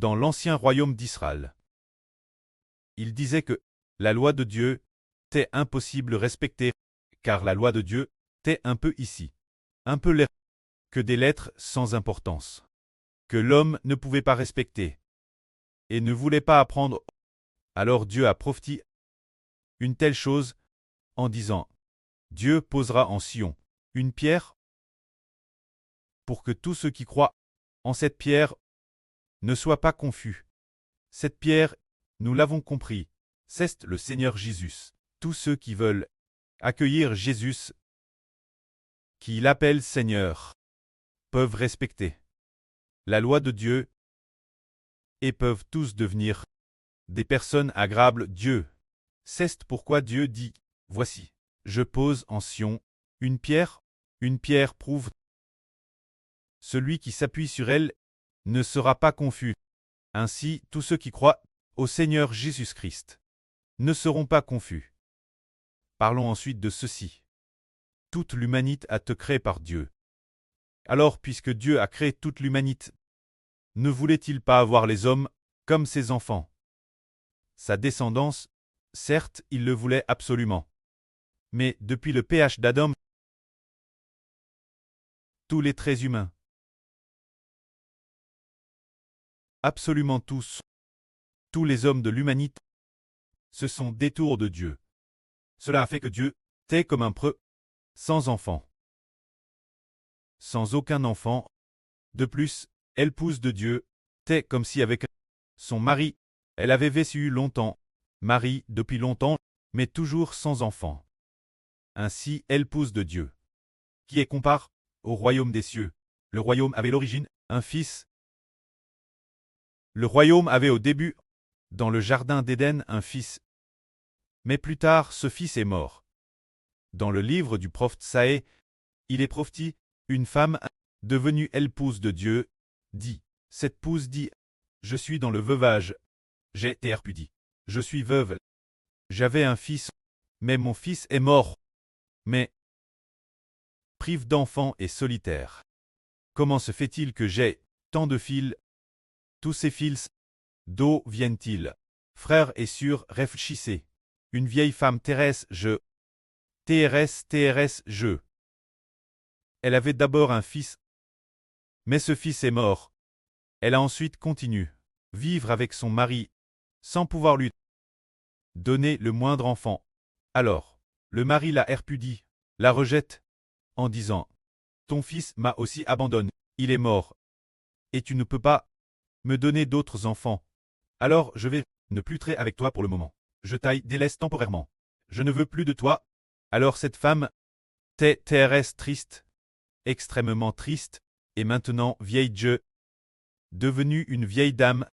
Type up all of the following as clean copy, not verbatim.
dans l'ancien royaume d'Israël. Il disait que la loi de Dieu était impossible respecter, car la loi de Dieu était un peu ici, un peu là, que des lettres sans importance, que l'homme ne pouvait pas respecter, et ne voulait pas apprendre. Alors Dieu a prophétisé une telle chose, en disant, Dieu posera en Sion une pierre, pour que tous ceux qui croient en cette pierre ne soient pas confus. Cette pierre, nous l'avons compris, c'est le Seigneur Jésus. Tous ceux qui veulent accueillir Jésus, qui l'appellent Seigneur, peuvent respecter la loi de Dieu et peuvent tous devenir des personnes agréables Dieu. C'est pourquoi Dieu dit, voici, je pose en Sion une pierre prouve. Celui qui s'appuie sur elle ne sera pas confus. Ainsi, tous ceux qui croient au Seigneur Jésus-Christ ne seront pas confus. Parlons ensuite de ceci. Toute l'humanité a été créée par Dieu. Alors, puisque Dieu a créé toute l'humanité, ne voulait-il pas avoir les hommes comme ses enfants? Sa descendance, certes, il le voulait absolument. Mais depuis le péché d'Adam, tous les traits humains, absolument tous les hommes de l'humanité, se sont détournés de Dieu. Cela a fait que Dieu était comme un preux, sans enfant. Sans aucun enfant. De plus, l'épouse de Dieu était comme si avec son mari, elle avait vécu longtemps, Marie depuis longtemps, mais toujours sans enfant. Ainsi, l'épouse de Dieu, qui est compare au royaume des cieux. Le royaume avait l'origine, un fils. Le royaume avait au début, dans le jardin d'Éden, un fils. Mais plus tard, ce fils est mort. Dans le livre du prophète Saë, il est prophétisé, une femme, devenue l'épouse de Dieu, dit, cette épouse dit, je suis dans le veuvage, j'ai été répudie, je suis veuve. J'avais un fils, mais mon fils est mort. Mais, prive d'enfant et solitaire. Comment se fait-il que j'ai tant de fils? Tous ces fils, d'où viennent-ils? Frères et sœurs, réfléchissez. Une vieille femme Thérèse, je. Elle avait d'abord un fils, mais ce fils est mort. Elle a ensuite continué vivre avec son mari, sans pouvoir lui donner le moindre enfant. Alors, le mari la répudie, la rejette, en disant, ton fils m'a aussi abandonné, il est mort, et tu ne peux pas me donner d'autres enfants. Alors je vais ne plus traiter avec toi pour le moment. Je t'aille délaisse temporairement. Je ne veux plus de toi. Alors cette femme Thérèse triste, extrêmement triste, et maintenant vieille Dieu, devenue une vieille dame,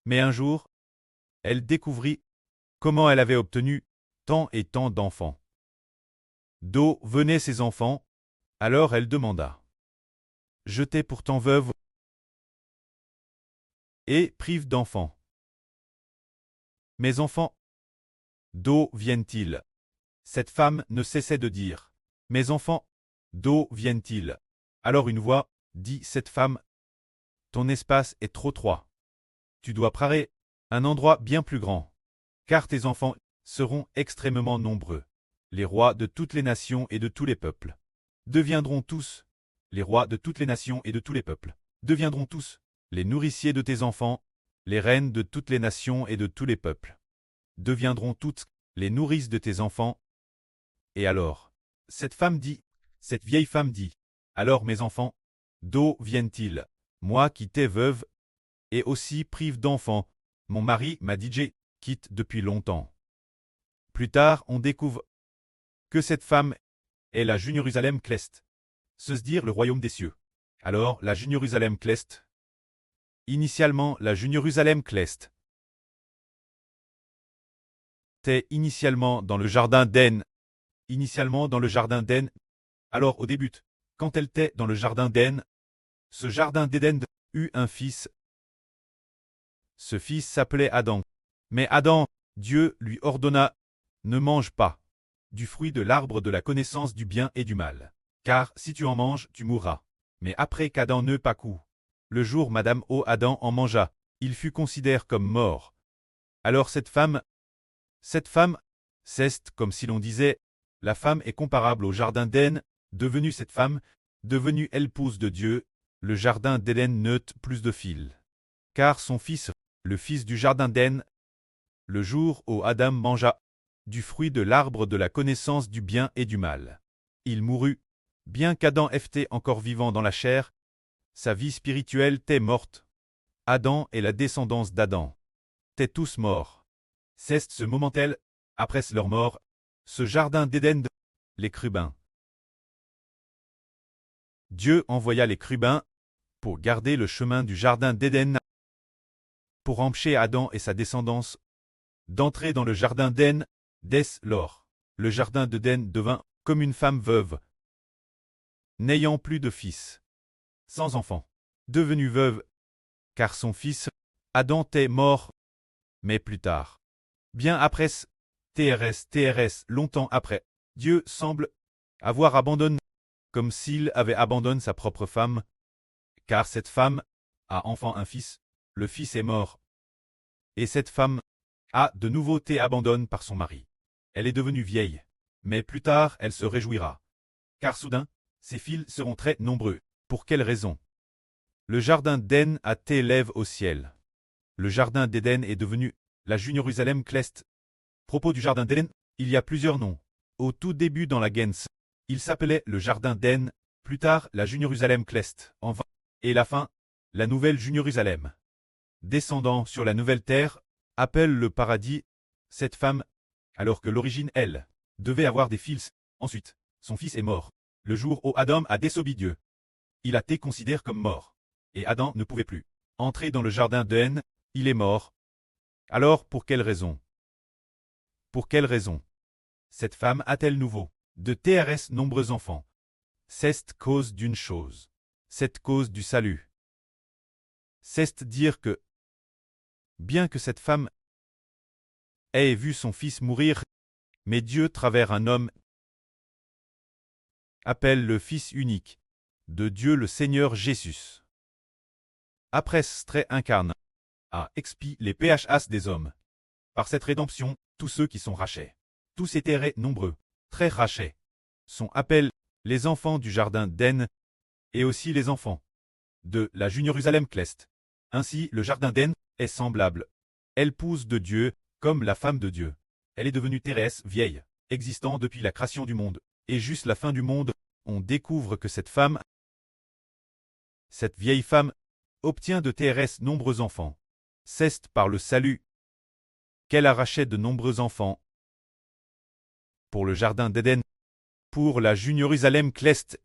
mais un jour, elle découvrit comment elle avait obtenu tant et tant d'enfants. D'où venaient ces enfants? Alors elle demanda. Je t'ai pourtant veuve et prive d'enfants. Mes enfants, d'où viennent-ils? Cette femme ne cessait de dire. Mes enfants, d'où viennent-ils? Alors une voix dit cette femme. Ton espace est trop étroit. Tu dois préparer un endroit bien plus grand, car tes enfants seront extrêmement nombreux. Les rois de toutes les nations et de tous les peuples deviendront tous, les rois de toutes les nations et de tous les peuples deviendront tous, les nourriciers de tes enfants, les reines de toutes les nations et de tous les peuples deviendront toutes les nourrices de tes enfants. Et alors, cette vieille femme dit, alors mes enfants, d'où viennent-ils? Moi qui t'ai veuve, et aussi prive d'enfants, mon mari m'a dit quitte depuis longtemps. Plus tard, on découvre que cette femme est la Jérusalem Céleste, se dire le royaume des cieux. Alors, la Jérusalem Céleste, initialement la Jérusalem Céleste, était initialement dans le jardin d'Éden. Alors au début, quand elle était dans le jardin d'Éden, ce jardin d'Éden eut un fils. Ce fils s'appelait Adam. Mais Adam, Dieu lui ordonna, ne mange pas du fruit de l'arbre de la connaissance du bien et du mal. Car si tu en manges, tu mourras. Mais après qu'Adam n'eut pas coup, le jour Madame Adam en mangea, il fut considéré comme mort. Alors cette femme, c'est comme si l'on disait, la femme est comparable au jardin d'Éden, devenue cette femme, devenue épouse de Dieu, le jardin d'Éden n'eut plus de fil. Car son fils, le fils du jardin d'Éden, le jour où Adam mangea du fruit de l'arbre de la connaissance du bien et du mal, il mourut, bien qu'Adam était encore vivant dans la chair, sa vie spirituelle était morte. Adam et la descendance d'Adam étaient tous morts. C'est ce moment-là, après leur mort, ce jardin d'Éden, les chérubins. Dieu envoya les chérubins pour garder le chemin du jardin d'Éden, pour empêcher Adam et sa descendance d'entrer dans le jardin d'Éden. Dès lors, le jardin d'Éden devint comme une femme veuve, n'ayant plus de fils, sans enfant, devenue veuve, car son fils, Adam, était mort. Mais plus tard, bien après, longtemps après, Dieu semble avoir abandonné, comme s'il avait abandonné sa propre femme, car cette femme a enfin un fils, le fils est mort. Et cette femme a de nouveau été abandonnée par son mari. Elle est devenue vieille, mais plus tard elle se réjouira. Car soudain, ses fils seront très nombreux. Pour quelle raison? Le jardin d'Éden a été élevé au ciel. Le jardin d'Éden est devenu la Jérusalem Céleste. Propos du jardin d'Éden, il y a plusieurs noms. Au tout début dans la Genèse, il s'appelait le jardin d'Éden, plus tard la Jérusalem Céleste, en vain, et la fin, la nouvelle Jérusalem. Descendant sur la nouvelle terre, appelle le paradis, cette femme, alors que l'origine, elle, devait avoir des fils. Ensuite, son fils est mort. Le jour où Adam a désobéi Dieu, il a été considéré comme mort. Et Adam ne pouvait plus entrer dans le jardin d'Éden, il est mort. Alors, pour quelle raison? Pour quelle raison? Cette femme a-t-elle nouveau de TRS nombreux enfants? C'est cause d'une chose. C'est cause du salut. C'est dire que, bien que cette femme ait vu son fils mourir, mais Dieu, travers un homme, appelle le Fils unique de Dieu le Seigneur Jésus. Après trait incarne, a expie les PHAs des hommes. Par cette rédemption, tous ceux qui sont rachés, tous étaient nombreux, très rachés, sont appelés les enfants du jardin d'Éden, et aussi les enfants de la Jérusalem Céleste. Ainsi, le jardin d'Éden est semblable. Elle pousse de Dieu, comme la femme de Dieu. Elle est devenue terrestre, vieille, existant depuis la création du monde. Et juste la fin du monde, on découvre que cette femme, cette vieille femme, obtient de terrestre nombreux enfants. C'est par le salut qu'elle arrachait de nombreux enfants pour le jardin d'Éden, pour la Jérusalem Céleste,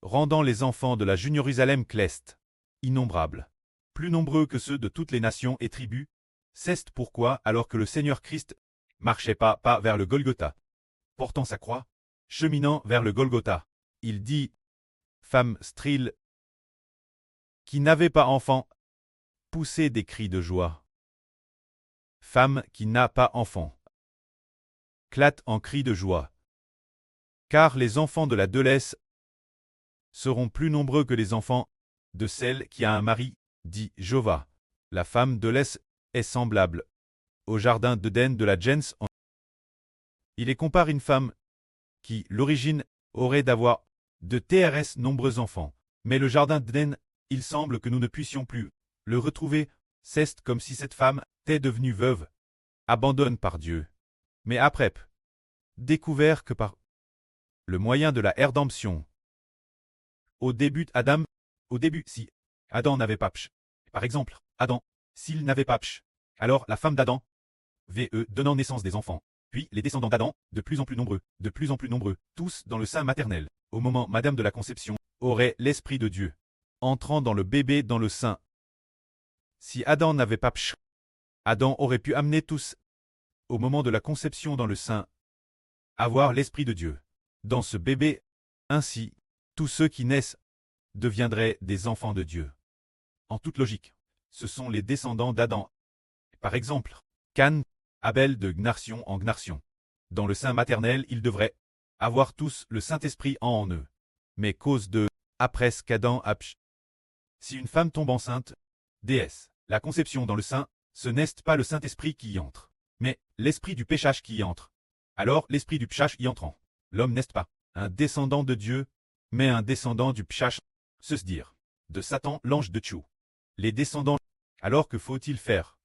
rendant les enfants de la Jérusalem Céleste innombrables, plus nombreux que ceux de toutes les nations et tribus. C'est pourquoi, alors que le Seigneur Christ marchait pas vers le Golgotha, portant sa croix, cheminant vers le Golgotha, il dit, femme stérile, qui n'avait pas enfant, poussait des cris de joie. Femme qui n'a pas enfant, clate en cris de joie. Car les enfants de la déesse seront plus nombreux que les enfants de celle qui a un mari, dit Jéhovah. La femme de l'Est est semblable au jardin d'Éden de la gens. Il est compare une femme qui, l'origine, aurait d'avoir de TRS nombreux enfants. Mais le jardin d'Éden, il semble que nous ne puissions plus le retrouver. C'est comme si cette femme était devenue veuve, abandonnée par Dieu. Mais après, découvert que par le moyen de la rédemption, au début si Adam n'avait pas par exemple, Adam, s'il n'avait pas alors la femme d'Adam, donnant naissance des enfants, puis les descendants d'Adam, de plus en plus nombreux, tous dans le sein maternel, au moment madame de la conception, aurait l'Esprit de Dieu, entrant dans le bébé dans le sein. Si Adam n'avait pas Adam aurait pu amener tous, au moment de la conception dans le sein, avoir l'Esprit de Dieu dans ce bébé. Ainsi, tous ceux qui naissent deviendraient des enfants de Dieu. En toute logique, ce sont les descendants d'Adam. Par exemple, Can, Abel de Gnarsion en Gnarsion. Dans le sein maternel, ils devraient avoir tous le Saint-Esprit en eux. Mais cause de, après qu'Adam a si une femme tombe enceinte, déesse, La conception dans le sein, ce n'est pas le Saint-Esprit qui y entre, mais l'esprit du péchage qui y entre. Alors l'esprit du péchage y entrant, l'homme n'est pas un descendant de Dieu, mais un descendant du péchage, se dire, de Satan l'ange de Tchou. Les descendants, alors que faut-il faire?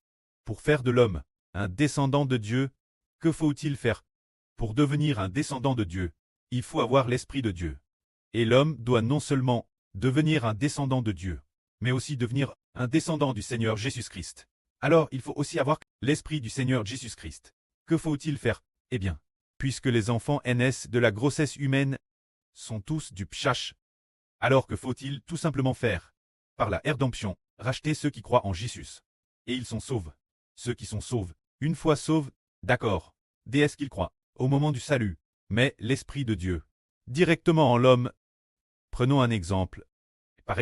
Pour faire de l'homme un descendant de Dieu, que faut-il faire? Pour devenir un descendant de Dieu, il faut avoir l'Esprit de Dieu. Et l'homme doit non seulement devenir un descendant de Dieu, mais aussi devenir un descendant du Seigneur Jésus-Christ. Alors il faut aussi avoir l'Esprit du Seigneur Jésus-Christ. Que faut-il faire? Eh bien, puisque les enfants naissent de la grossesse humaine, sont tous du pchash. Alors que faut-il tout simplement faire? Par la rédemption, racheter ceux qui croient en Jésus. Et ils sont sauvés. Ceux qui sont sauvés, une fois sauvés, d'accord, déesse qu'ils croient, au moment du salut, mais l'Esprit de Dieu, directement en l'homme. Prenons un exemple. Par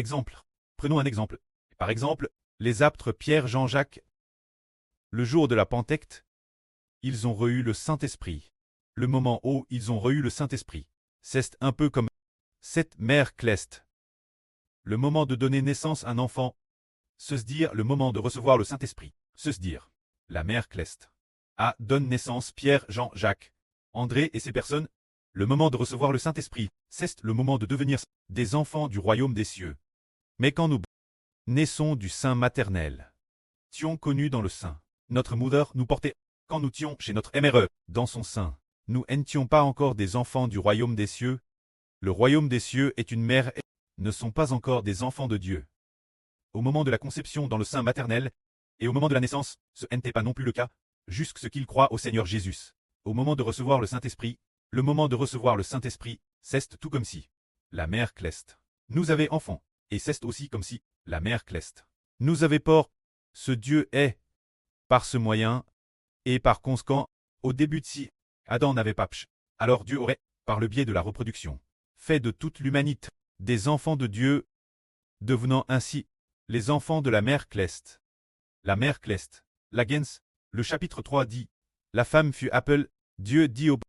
exemple, les apôtres Pierre, Jean, Jacques. Le jour de la Pentecôte, ils ont reçu le Saint-Esprit. Le moment où ils ont reçu le Saint-Esprit, c'est un peu comme cette mère cleste. Le moment de donner naissance à un enfant, se dire le moment de recevoir le Saint-Esprit, se dire la mère cleste. Donne naissance Pierre, Jean, Jacques, André et ces personnes. Le moment de recevoir le Saint-Esprit, c'est le moment de devenir des enfants du royaume des cieux. Mais quand nous naissons du sein maternel, tions connus dans le sein, notre mother nous portait, quand nous tions chez notre MRE, dans son sein, nous n'étions pas encore des enfants du royaume des cieux. Le royaume des cieux est une mère et ne sont pas encore des enfants de Dieu. Au moment de la conception dans le sein maternel, et au moment de la naissance, ce n'était pas non plus le cas, jusque ce qu'ils croient au Seigneur Jésus. Au moment de recevoir le Saint-Esprit, le moment de recevoir le Saint-Esprit, c'est tout comme si la mère cleste nous avait enfants, et c'est aussi comme si la mère cleste nous avait port. Ce Dieu est, par ce moyen, et par conséquent, au début de si Adam n'avait pas pch, alors Dieu aurait, par le biais de la reproduction, fait de toute l'humanité des enfants de Dieu, devenant ainsi les enfants de la mère cleste. La mère cleste, la gens, le chapitre 3 dit, la femme fut appelée, Dieu dit au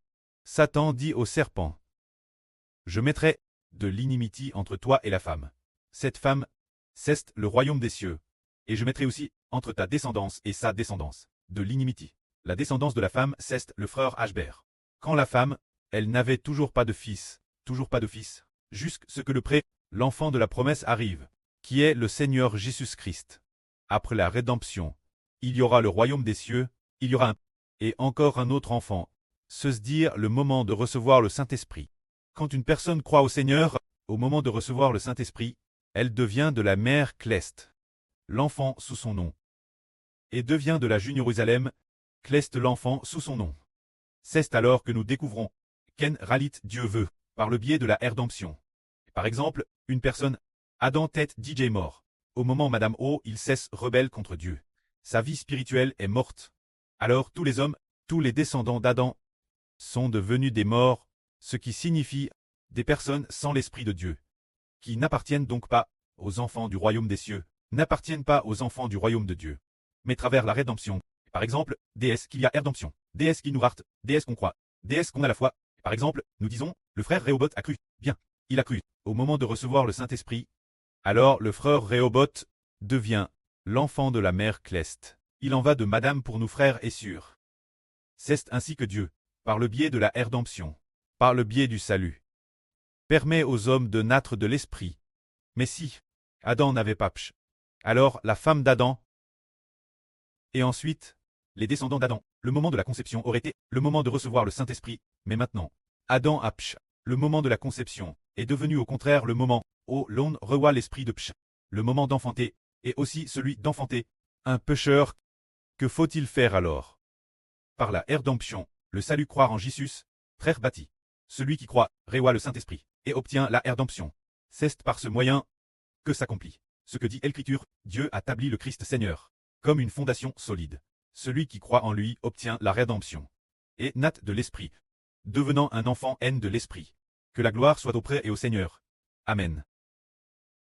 Satan dit au serpent, je mettrai de l'inimitié entre toi et la femme. Cette femme, c'est le royaume des cieux. Et je mettrai aussi, entre ta descendance et sa descendance, de l'inimitié. La descendance de la femme, c'est le frère Ashbert. Quand la femme, elle n'avait toujours pas de fils, jusqu'à ce que le l'enfant de la promesse arrive, qui est le Seigneur Jésus-Christ. Après la rédemption, il y aura le royaume des cieux, il y aura un et encore un autre enfant, se dire le moment de recevoir le Saint-Esprit. Quand une personne croit au Seigneur, au moment de recevoir le Saint-Esprit, elle devient de la mère cleste, l'enfant sous son nom, et devient de la Jeune Jérusalem, cleste l'enfant sous son nom. C'est alors que nous découvrons qu'en réalité Dieu veut, par le biais de la rédemption. Par exemple, une personne, Adam tête DJ mort. Au moment Madame O, il cesse rebelle contre Dieu. Sa vie spirituelle est morte. Alors tous les hommes, tous les descendants d'Adam, sont devenus des morts, ce qui signifie des personnes sans l'Esprit de Dieu, qui n'appartiennent donc pas aux enfants du royaume des cieux, n'appartiennent pas aux enfants du royaume de Dieu. Mais travers la rédemption, par exemple, déesse qu'il y a rédemption, déesse qui nous rarte, déesse qu'on croit, déesse qu'on a la foi. Par exemple, nous disons, le frère Réhoboth a cru, bien, il a cru, au moment de recevoir le Saint-Esprit. Alors le frère Réhoboth devient l'enfant de la mère cleste. Il en va de Madame pour nous frères et sûrs. C'est ainsi que Dieu, par le biais de la rédemption, par le biais du salut, permet aux hommes de naître de l'Esprit. Mais si Adam n'avait pas pch, alors la femme d'Adam, et ensuite les descendants d'Adam, le moment de la conception aurait été le moment de recevoir le Saint-Esprit, mais maintenant, Adam a pch, le moment de la conception, est devenu au contraire le moment où l'on revoit l'esprit de pch, le moment d'enfanter, et aussi celui d'enfanter un pécheur. Que faut-il faire alors? Par la rédemption, le salut croire en Jésus, frère bâti. Celui qui croit, reçoit le Saint-Esprit, et obtient la rédemption. C'est par ce moyen que s'accomplit ce que dit l'Écriture, Dieu a établi le Christ Seigneur, comme une fondation solide. Celui qui croit en lui obtient la rédemption, et naît de l'Esprit, devenant un enfant de l'Esprit. Que la gloire soit auprès et au Seigneur. Amen.